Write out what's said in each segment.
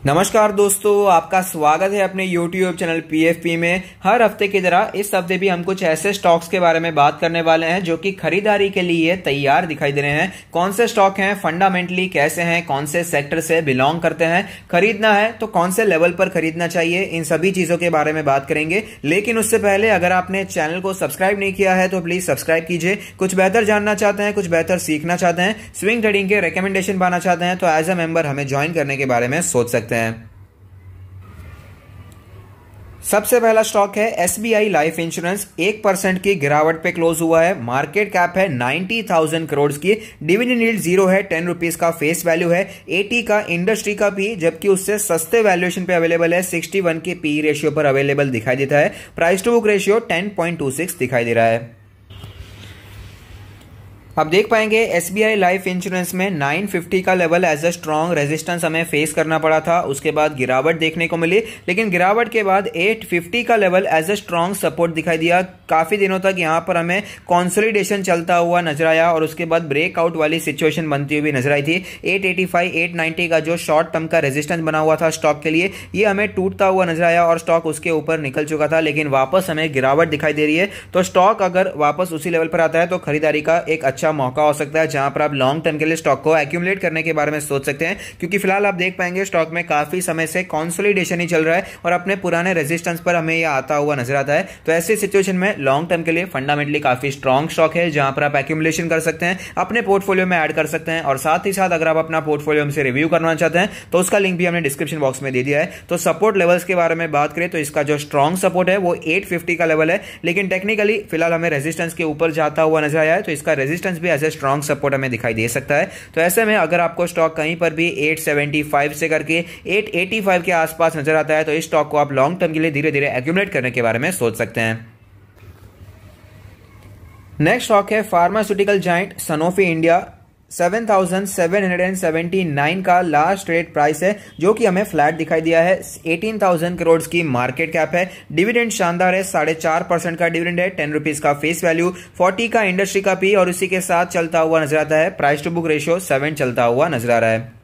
नमस्कार दोस्तों, आपका स्वागत है अपने YouTube चैनल PFP में। हर हफ्ते की तरह इस हफ्ते भी हम कुछ ऐसे स्टॉक्स के बारे में बात करने वाले हैं जो कि खरीदारी के लिए तैयार दिखाई दे रहे हैं। कौन से स्टॉक हैं, फंडामेंटली कैसे हैं, कौन से सेक्टर से बिलोंग करते हैं, खरीदना है तो कौन से लेवल पर खरीदना चाहिए, इन सभी चीजों के बारे में बात करेंगे। लेकिन उससे पहले अगर आपने चैनल को सब्सक्राइब नहीं किया है तो प्लीज सब्सक्राइब कीजिए। कुछ बेहतर जानना चाहते हैं, कुछ बेहतर सीखना चाहते हैं, स्विंग ट्रेडिंग के रिकमेंडेशन पाना चाहते हैं तो एज अ मेंबर हमें ज्वाइन करने के बारे में सोच सकते हैं। सबसे पहला स्टॉक है SBI लाइफ इंश्योरेंस। 1% की गिरावट पे क्लोज हुआ है। मार्केट कैप है 90,000 करोड़ की। डिविडेंड यील्ड 0 है। 10 रुपीज का फेस वैल्यू है। 80 का इंडस्ट्री का पी, जबकि उससे सस्ते वैल्यूएशन पे अवेलेबल है। 61 के पी रेशियो पर अवेलेबल दिखाई देता है। प्राइस टू बुक रेशियो 10.26 दिखाई दे रहा है। अब देख पाएंगे SBI लाइफ इंश्योरेंस में 950 का level as a strong resistance हमें फेस करना पड़ा था। उसके बाद गिरावट देखने को मिली, लेकिन गिरावट के बाद 850 का level as a strong support दिखाई दिया। काफी दिनों तक यहां पर हमें कंसोलिडेशन चलता हुआ नजर आया और उसके बाद ब्रेकआउट वाली सिचुएशन बनती हुई नजर आई थी। 885 890 का जो शॉर्ट टर्म का रेजिस्टेंस बना हुआ था स्टॉक के लिए, ये हमें टूटता हुआ नजर आया और स्टॉक उसके ऊपर निकल चुका था, लेकिन वापस हमें गिरावट दिखाई दे रही है। तो स्टॉक अगर वापस उसी लेवल पर आता है तो खरीदारी का एक अच्छा मौका हो सकता है, जहां पर आप लॉन्ग टर्म के लिए स्टॉक को एक्यूमुलेट करने के बारे में सोच सकते हैं। क्योंकि फिलहाल आप देख पाएंगे स्टॉक में काफी समय से कंसोलिडेशन ही चल रहा है और अपने पुराने रेजिस्टेंस पर हमें यह आता हुआ नजर आता है। तो ऐसी सिचुएशन में लॉन्ग टर्म के लिए फंडामेंटली काफी स्ट्रॉन्ग स्टॉक है, जहां पर आप एक्यूमुलेशन कर सकते हैं, अपने पोर्टफोलियो में ऐड कर सकते हैं। और साथ ही साथ अगर आप अपना पोर्टफोलियो हमसे रिव्यू करना चाहते हैं तो उसका लिंक भी हमने डिस्क्रिप्शन बॉक्स में दे दिया है। तो सपोर्ट लेवल्स के बारे में बात करें तो इसका जो स्ट्रॉन्ग सपोर्ट है वो 850 का लेवल है, लेकिन टेक्निकली फिलहाल हमें रेजिस्टेंस के ऊपर जाता हुआ नजर आया है। तो इसका रेजिस्टेंस भी एज ए स्ट्रॉन्ग सपोर्ट हमें दिखाई दे सकता है। तो ऐसे में अगर आपको स्टॉक कहीं पर भी 875 से करके 885 के आसपास नजर आता है तो इस स्टॉक को आप लॉन्ग टर्म के लिए धीरे धीरे एक्यूमुलेट करने के बारे में सोच सकते हैं। नेक्स्ट स्टॉक है फार्मास्यूटिकल जायंट सनोफी इंडिया। 7,779 का लास्ट ट्रेड प्राइस है, जो कि हमें फ्लैट दिखाई दिया है। 18,000 करोड़ की मार्केट कैप है। डिविडेंड शानदार है, 4.5% का डिविडेंड है। 10 रुपीज का फेस वैल्यू, 40 का इंडस्ट्री का पी और उसी के साथ चलता हुआ नजर आता है। प्राइस टू बुक रेशियो 7 चलता हुआ नजर आ रहा है।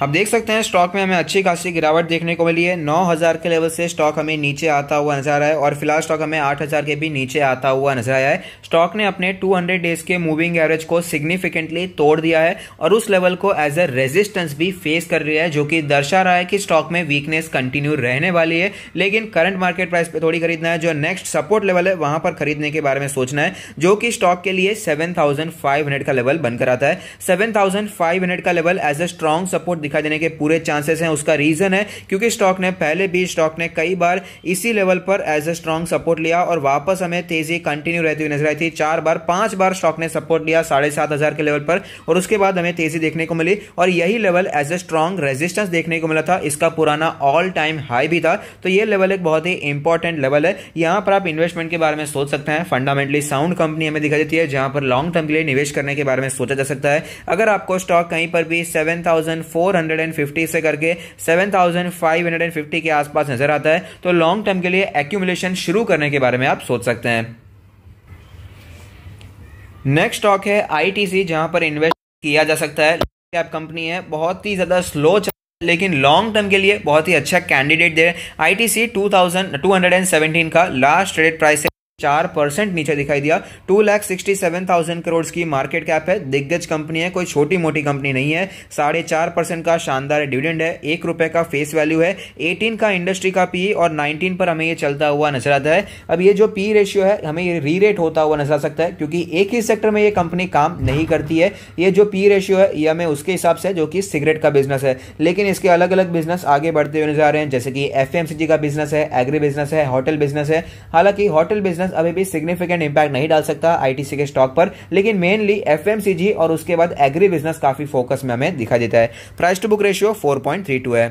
अब देख सकते हैं स्टॉक में हमें अच्छी खासी गिरावट देखने को मिली है। 9,000 के लेवल से स्टॉक हमें नीचे आता हुआ नजर आ रहा है और फिलहाल स्टॉक हमें 8,000 के भी नीचे आता हुआ नजर आया है। स्टॉक ने अपने 200 डेज के मूविंग एवरेज को सिग्निफिकेंटली तोड़ दिया है और उस लेवल को एज ए रेजिस्टेंस भी फेस कर रहा है, जो कि दर्शा रहा है कि स्टॉक में वीकनेस कंटिन्यू रहने वाली है। लेकिन करंट मार्केट प्राइस पे थोड़ी खरीदना है। जो नेक्स्ट सपोर्ट लेवल है वहां पर खरीदने के बारे में सोचना है, जो कि स्टॉक के लिए 7,500 का लेवल बनकर आता है। 7,500 का level as a strong support दिखाई देने के पूरे चांसेस हैं। उसका रीजन है क्योंकि स्टॉक ने कई बार इसी लेवल पर एज ए स्ट्रॉन्ग सपोर्ट लिया और वापस हमें तेजी कंटिन्यू रहती हुई नजर आई थी। 5 बार स्टॉक ने सपोर्ट लिया 7,500 के लेवल पर और उसके बाद हमें तेजी देखने को मिली और यही level as a strong resistance देखने को मिला था। इसका पुराना ऑल टाइम हाई भी था। तो यह लेवल एक बहुत ही इंपॉर्टेंट लेवल है। यहां पर आप इन्वेस्टमेंट के बारे में सोच सकते हैं। फंडामेंटली साउंड कंपनी हमें दिखाई देती है, जहां पर लॉन्ग टर्म के लिए निवेश करने के बारे में सोचा जा सकता है। अगर आपको स्टॉक कहीं पर भी 7,450 से करके 7,550 के आसपास नजर आता है तो लॉन्ग टर्म के लिए एक्यूमुलेशन शुरू करने के बारे में आप सोच सकते हैं। नेक्स्ट स्टॉक है ITC, जहां पर इन्वेस्ट किया जा सकता है। कैप कंपनी है, बहुत ही ज्यादा स्लो लेकिन लॉन्ग टर्म के लिए बहुत ही अच्छा कैंडिडेट दे। ITC 217 का लास्ट ट्रेड प्राइस 4% नीचे दिखाई दिया। 2,67,000 करोड़ की मार्केट कैप है। दिग्गज कंपनी है, कोई छोटी मोटी कंपनी नहीं है। 4.5% का शानदार डिविडेंड है। 1 रुपए का फेस वैल्यू है। 18 का इंडस्ट्री का पी और 19 पर हमें ये चलता हुआ नजर आता है। अब ये जो पी रेशियो है हमें ये री रेट होता हुआ नजर आ सकता है, क्योंकि एक ही सेक्टर में ये कंपनी काम नहीं करती है। ये जो पी रेशियो है ये हमें उसके हिसाब से, जो कि सिगरेट का बिजनेस है, लेकिन इसके अलग अलग बिजनेस आगे बढ़ते हुए नजर आ रहे हैं, जैसे कि FMCG का बिजनेस है, एग्री बिजनेस है, होटल बिजनेस है। हालांकि होटल बिजनेस अभी भी सिग्निफिकेंट इंपैक्ट नहीं डाल सकता ITC के स्टॉक पर, लेकिन मेनली FMCG और उसके बाद एग्री बिजनेस काफी फोकस में हमें दिखाई देता है। प्राइस टू बुक रेशियो 4.32 है।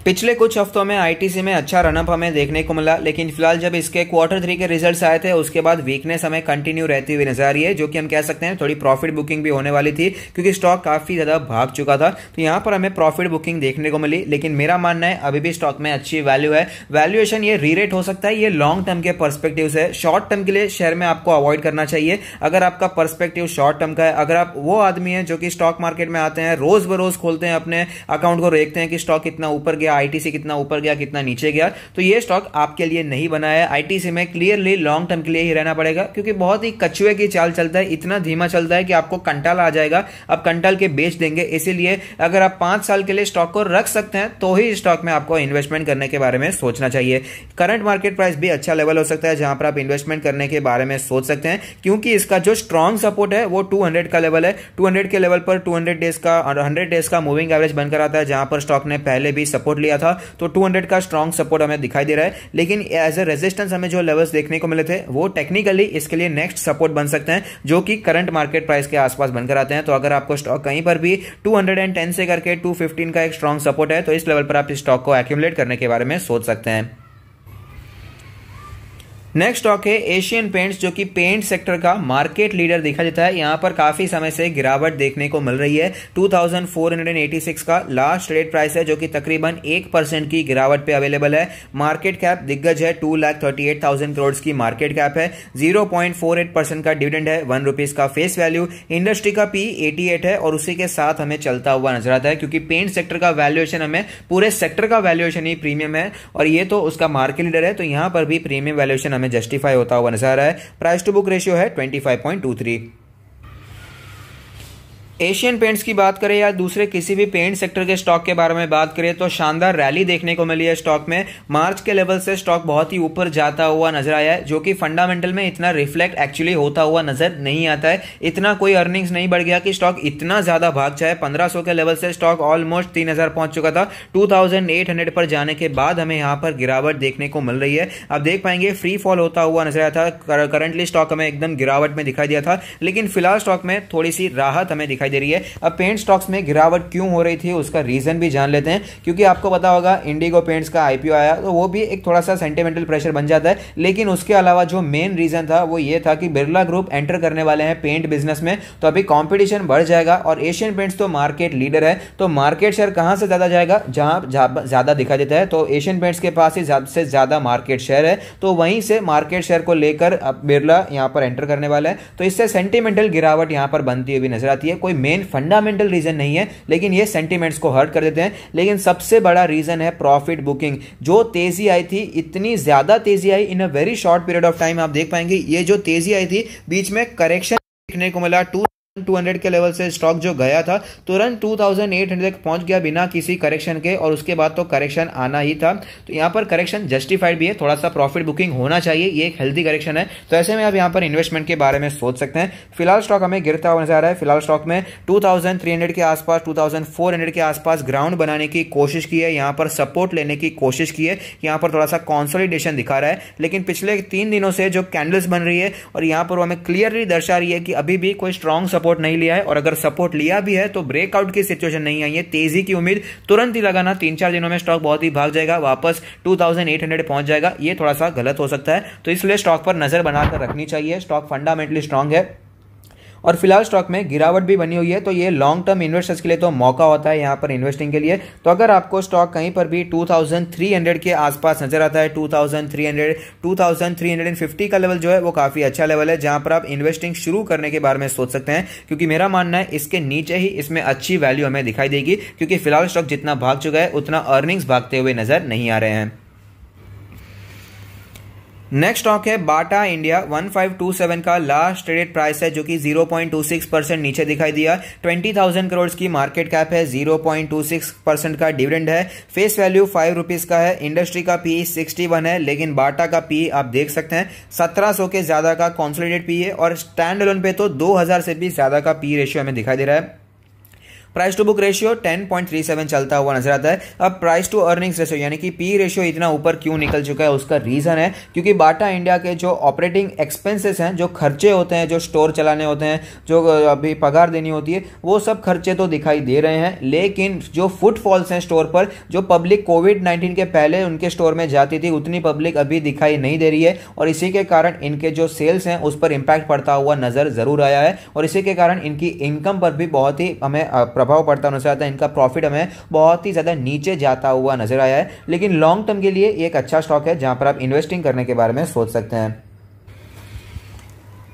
पिछले कुछ हफ्तों में आईटीसी में अच्छा रनअप हमें देखने को मिला, लेकिन फिलहाल जब इसके Q3 के रिजल्ट्स आए थे उसके बाद वीकनेस हमें कंटिन्यू रहती हुई नजर आ रही है, जो कि हम कह सकते हैं थोड़ी प्रॉफिट बुकिंग भी होने वाली थी क्योंकि स्टॉक काफी ज्यादा भाग चुका था। तो यहाँ पर हमें प्रॉफिट बुकिंग देखने को मिली, लेकिन मेरा मानना है अभी भी स्टॉक में अच्छी वैल्यू है। वैल्यूएशन ये रीरेट हो सकता है, ये लॉन्ग टर्म के पर्सपेक्टिव से, शॉर्ट टर्म के लिए शेयर में आपको अवॉइड करना चाहिए अगर आपका पर्सपेक्टिव शॉर्ट टर्म का है। अगर आप वो आदमी है जो कि स्टॉक मार्केट में आते हैं, रोज बरोज खोलते हैं अपने अकाउंट को, देखते हैं कि स्टॉक कितना ऊपर गया, आईटीसी कितना ऊपर गया, कितना नीचे गया, तो ये स्टॉक आपके लिए नहीं बना है। आईटीसी में क्लियरली लॉन्ग टर्म के लिए ही रहना पड़ेगा क्योंकि बहुत ही कछुए की चाल चलता है, इतना धीमा चलता है कि आपको कंटाल आ जाएगा, आप कंटाल के बेच देंगे। इसीलिए अगर आप 5 साल के लिए स्टॉक को रख सकते हैं तो ही स्टॉक में आपको इन्वेस्टमेंट करने के बारे में सोचना चाहिए। करंट मार्केट प्राइस भी अच्छा लेवल हो सकता है जहां पर आप इन्वेस्टमेंट करने के बारे में सोच सकते हैं, क्योंकि इसका जो स्ट्रॉन्ग सपोर्ट है वो 200 का लेवल है। 200 के लेवल पर 200 डेज का और 100 डेज का मूविंग एवरेज बनकर आता है, जहां पर स्टॉक ने पहले भी सपोर्ट लिया था। तो 200 का स्ट्रॉन्ग सपोर्ट हमें दिखाई दे रहा है, लेकिन एज ए रेजिस्टेंस हमें जो लेवल्स देखने को मिले थे वो टेक्निकली इसके लिए नेक्स्ट सपोर्ट बन सकते हैं, जो कि करंट मार्केट प्राइस के आसपास बनकर आते हैं। तो अगर आपको स्टॉक कहीं पर भी 210 से करके 215 का एक स्ट्रॉन्ग सपोर्ट है तो इस लेवल पर आप इस स्टॉक को एक्यूमुलेट करने के बारे में सोच सकते हैं। नेक्स्ट स्टॉक है एशियन पेंट्स, जो कि पेंट सेक्टर का मार्केट लीडर देखा जाता है। यहां पर काफी समय से गिरावट देखने को मिल रही है। 2486 का लास्ट ट्रेड प्राइस है, जो कि तकरीबन 1% की गिरावट पे अवेलेबल है। मार्केट कैप दिग्गज है, 2,38,000 करोड़ की मार्केट कैप है। 0.48% का डिविडेंड है, 1 रुपीज का फेस वैल्यू। इंडस्ट्री का पी 88 है और उसी के साथ हमें चलता हुआ नजर आता है, क्योंकि पेंट सेक्टर का वैल्यूएशन हमें पूरे सेक्टर का वैल्यूएशन ही प्रीमियम है और ये तो उसका मार्केट लीडर है, तो यहां पर भी प्रीमियम वैल्यूएशन हमें जस्टिफाई होता हुआ नजर आ रहा है। प्राइस टू बुक रेशियो है 25.23। एशियन पेंट्स की बात करें या दूसरे किसी भी पेंट सेक्टर के स्टॉक के बारे में बात करें तो शानदार रैली देखने को मिली है स्टॉक में। मार्च के लेवल से स्टॉक बहुत ही ऊपर जाता हुआ नजर आया है, जो कि फंडामेंटल में इतना रिफ्लेक्ट एक्चुअली होता हुआ नजर नहीं आता है। इतना कोई अर्निंग्स नहीं बढ़ गया कि स्टॉक इतना ज्यादा भाग जाए। 1500 के लेवल से स्टॉक ऑलमोस्ट 3000 पहुंच चुका था। 2800 पर जाने के बाद हमें यहां पर गिरावट देखने को मिल रही है। आप देख पाएंगे फ्री फॉल होता हुआ नजर आया था। करंटली स्टॉक हमें एकदम गिरावट में दिखाई दिया था, लेकिन फिलहाल स्टॉक में थोड़ी सी राहत हमें दिखाई दे रही है। अब पेंट स्टॉक्स में गिरावट क्यों हो रही थी उसका रीजन भी जान लेते हैं, क्योंकि आपको पता होगा इंडिगो पेंट्स का आईपीओ आया तो वो भी एक थोड़ा सा सेंटिमेंटल प्रेशर बन जाता है। लेकिन उसके अलावा जो मेन रीजन था वो ये था कि बिरला ग्रुप एंटर करने वाले हैं पेंट बिजनेस में, तो अभी कंपटीशन बढ़ जाएगा और एशियन पेंट्स तो मार्केट लीडर है, तो मार्केट शेयर कहां से ज्यादा जाएगा, जहां ज्यादा दिखा देता है। तो एशियन पेंट्स के पास ही ज्यादा से ज्यादा मार्केट शेयर है, तो वहीं से मार्केट शेयर को लेकर अब बिरला यहां पर एंटर करने वाला है, तो इससे सेंटिमेंटल गिरावट यहां पर बनती हुई नजर आती है। कोई मेन फंडामेंटल रीजन नहीं है, लेकिन ये सेंटिमेंट्स को हर्ट कर देते हैं। लेकिन सबसे बड़ा रीजन है प्रॉफिट बुकिंग। जो तेजी आई थी, इतनी ज्यादा तेजी आई in a very short period of time. आप देख पाएंगे ये जो तेजी आई थी, बीच में करेक्शन देखने को मिला। 200 के लेवल से स्टॉक जो गया था तुरंत 2800 तक पहुंच गया बिना किसी करेक्शन के, और उसके बाद तो करेक्शन आना ही था। तो यहां पर करेक्शन जस्टिफाइड भी है, थोड़ा सा प्रॉफिट बुकिंग होना चाहिए, ये एक हेल्दी करेक्शन है। तो ऐसे में आप यहां पर इन्वेस्टमेंट के बारे में सोच सकते हैं। फिलहाल स्टॉक हमें गिरता हुआ नजर आ रहा है। फिलहाल स्टॉक में 2300 के आसपास, 2400 के आसपास ग्राउंड बनाने की कोशिश की है, यहां पर सपोर्ट लेने की कोशिश की है, यहां पर थोड़ा सा कॉन्सोलिडेशन दिखा रहा है। लेकिन पिछले 3 दिनों से जो कैंडल्स बन रही है और यहां पर हमें क्लियरली दर्शा रही है कि अभी भी कोई स्ट्रॉन्ग सपोर्ट नहीं लिया है, और अगर सपोर्ट लिया भी है तो ब्रेकआउट की सिचुएशन नहीं आई है। तेजी की उम्मीद तुरंत ही लगाना, 3-4 दिनों में स्टॉक बहुत ही भाग जाएगा, वापस 2800 पहुंच जाएगा, ये थोड़ा सा गलत हो सकता है। तो इसलिए स्टॉक पर नजर बनाकर रखनी चाहिए। स्टॉक फंडामेंटली स्ट्रांग है और फिलहाल स्टॉक में गिरावट भी बनी हुई है, तो ये लॉन्ग टर्म इन्वेस्टर्स के लिए तो मौका होता है यहां पर इन्वेस्टिंग के लिए। तो अगर आपको स्टॉक कहीं पर भी 2300 के आसपास नजर आता है, 2300, 2350 का लेवल जो है वो काफी अच्छा लेवल है, जहां पर आप इन्वेस्टिंग शुरू करने के बारे में सोच सकते हैं। क्योंकि मेरा मानना है इसके नीचे ही इसमें अच्छी वैल्यू हमें दिखाई देगी, क्योंकि फिलहाल स्टॉक जितना भाग चुका है उतना अर्निंग्स भागते हुए नजर नहीं आ रहे हैं। नेक्स्ट स्टॉक है बाटा इंडिया। 1527 का लास्ट ट्रेडेड प्राइस है, जो कि 0.26% नीचे दिखाई दिया। 20,000 करोड़ की मार्केट कैप है, 0.26% का डिविडेंड है। फेस वैल्यू 5 रुपीज का है। इंडस्ट्री का पी 61 है, लेकिन बाटा का पी आप देख सकते हैं 1700 के ज्यादा का कॉन्सोलिडेटेड पी है, और स्टैंड अलोन पे तो 2000 से भी ज्यादा का पी रेशियो हमें दिखाई दे रहा है। प्राइस टू बुक रेशियो 10.37 चलता हुआ नजर आता है। अब प्राइस टू अर्निंग्स रेशियो यानी कि पी रेशियो इतना ऊपर क्यों निकल चुका है, उसका रीजन है क्योंकि बाटा इंडिया के जो ऑपरेटिंग एक्सपेंसेस हैं, जो खर्चे होते हैं, जो स्टोर चलाने होते हैं, जो अभी पगार देनी होती है, वो सब खर्चे तो दिखाई दे रहे हैं, लेकिन जो फुटफॉल्स हैं स्टोर पर, जो पब्लिक कोविड-19 के पहले उनके स्टोर में जाती थी उतनी पब्लिक अभी दिखाई नहीं दे रही है और इसी के कारण इनके जो सेल्स हैं उस पर इंपैक्ट पड़ता हुआ नजर जरूर आया है और इसी के कारण इनकी इनकम पर भी बहुत ही हमें प्रभाव पड़ता नजर आता है। इनका प्रॉफिट हमें बहुत ही ज्यादा नीचे जाता हुआ नजर आया है, लेकिन लॉन्ग टर्म के लिए एक अच्छा स्टॉक है जहां पर आप इन्वेस्टिंग करने के बारे में सोच सकते हैं।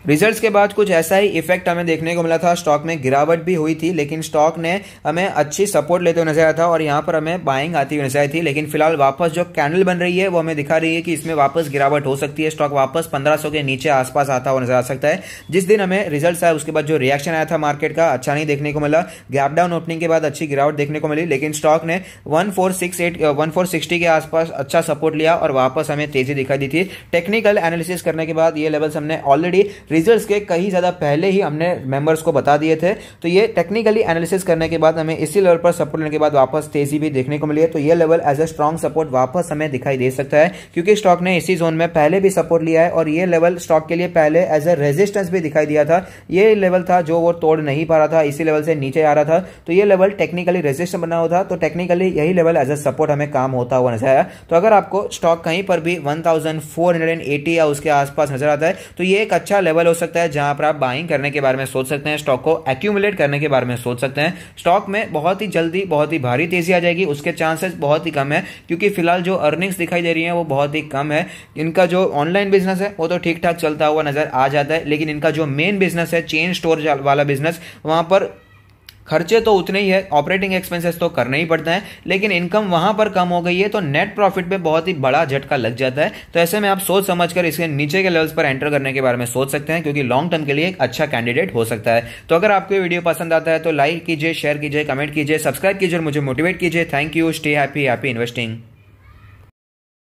रिजल्ट्स के बाद कुछ ऐसा ही इफेक्ट हमें देखने को मिला था, स्टॉक में गिरावट भी हुई थी, लेकिन स्टॉक ने हमें अच्छी सपोर्ट लेते हुए नजर आया था और यहां पर हमें बाइंग आती हुई नजर आई थी, लेकिन फिलहाल वापस जो कैंडल बन रही है वो हमें दिखा रही है कि इसमें वापस गिरावट हो सकती है। स्टॉक वापस 1500 के नीचे आसपास आता हुआ नजर आ सकता है। जिस दिन हमें रिजल्ट आया उसके बाद जो रिएक्शन आया था मार्केट का अच्छा नहीं देखने को मिला, गैप डाउन ओपनिंग के बाद अच्छी गिरावट देखने को मिली, लेकिन स्टॉक ने 1460 के आसपास अच्छा सपोर्ट लिया और वापस हमें तेजी दिखाई दी थी। टेक्निकल एनालिसिस करने के बाद ये लेवल्स हमने ऑलरेडी रिजल्ट्स के कई ज्यादा पहले ही हमने मेंबर्स को बता दिए थे, तो ये टेक्निकली एनालिसिस करने के बाद हमें इसी लेवल पर सपोर्ट लेने के बाद वापस तेजी भी देखने को मिली है। तो ये level as a strong support वापस हमें दिखाई दे सकता है क्योंकि स्टॉक ने इसी जोन में पहले भी सपोर्ट लिया है और ये लेवल स्टॉक के लिए पहले एज अ रेजिस्टेंस भी दिखाई दिया था। ये लेवल था जो वो तोड़ नहीं पा रहा था, इसी लेवल से नीचे आ रहा था, तो ये लेवल टेक्निकली रेजिस्टेंस बना हुआ था, तो टेक्निकली यही लेवल एज अ सपोर्ट हमें काम होता हुआ नजर आया। तो अगर आपको स्टॉक कहीं पर भी 1480 या उसके आसपास नजर आता है तो ये एक अच्छा लेवल हो सकता है जहां पर आप बाइंग करने के बारे में सोच सकते हैं, स्टॉक को एक्यूमुलेट करने के बारे में सोच सकते हैं। स्टॉक में बहुत ही जल्दी बहुत ही भारी तेजी आ जाएगी उसके चांसेस बहुत ही कम है क्योंकि फिलहाल जो अर्निंग्स दिखाई दे रही हैं वो बहुत ही कम है। इनका जो ऑनलाइन बिजनेस है वो तो ठीक ठाक चलता हुआ नजर आ जाता है, लेकिन इनका जो मेन बिजनेस है चेन स्टोर वाला बिजनेस, वहां पर खर्चे तो उतने ही है, ऑपरेटिंग एक्सपेंसेस तो करना ही पड़ता है, लेकिन इनकम वहां पर कम हो गई है तो नेट प्रॉफिट पे बहुत ही बड़ा झटका लग जाता है। तो ऐसे में आप सोच समझकर इसके नीचे के लेवल्स पर एंटर करने के बारे में सोच सकते हैं क्योंकि लॉन्ग टर्म के लिए एक अच्छा कैंडिडेट हो सकता है। तो अगर आपको ये वीडियो पसंद आता है तो लाइक कीजिए, शेयर कीजिए, कमेंट कीजिए, सब्सक्राइब कीजिए और मुझे मोटिवेट कीजिए। Thank you, stay happy, happy investing.